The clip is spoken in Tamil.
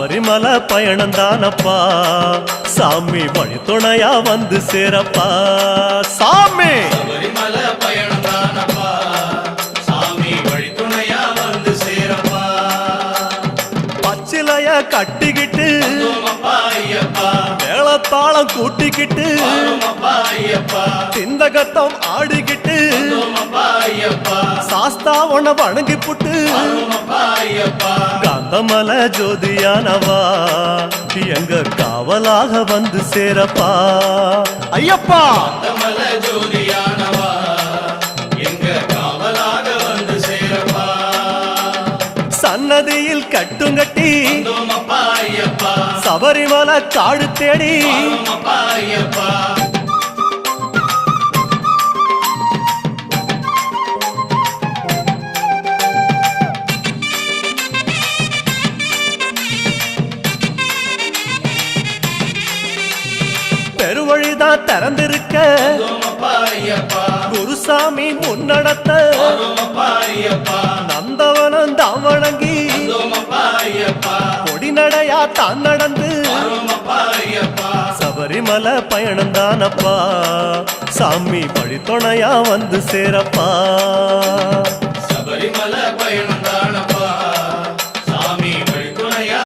சபரிமலை பயணம் தானப்பா சாமி வழி துணையா வந்து சேரப்பா சாமி சபரிமலை பயணம் தானப்பா சாமி வழி துணையா வந்து சேரப்பா பச்சிலைய கட்டிக்கிட்டு ஐயப்பா மேளத்தாளம் கூட்டிக்கிட்டு ஐயப்பா சிந்தகத்தம் ஆடிக்கிட்டு ஐயப்பா சாஸ்தா உன வணங்கி புட்டு ஐயப்பா காந்தமலை ஜோதியானவா எங்க காவலாக வந்து சேரப்பா ஐயப்பா காந்தமலை ஜோதியானவா எங்க காவலாக வந்து சேரப்பா சன்னதியில் கட்டுங்கட்டி ஐயப்பா சபரிமலை காடு தேடி ஐயப்பா பெருவழிதான் திறந்திருக்க குருசாமி முன்னடத்த நந்தவனம் தான் வணங்கி கொடிநடையா தான் நடந்து சபரிமலை பயணம் தானப்பா சாமி வழி துணையா வந்து சேரப்பா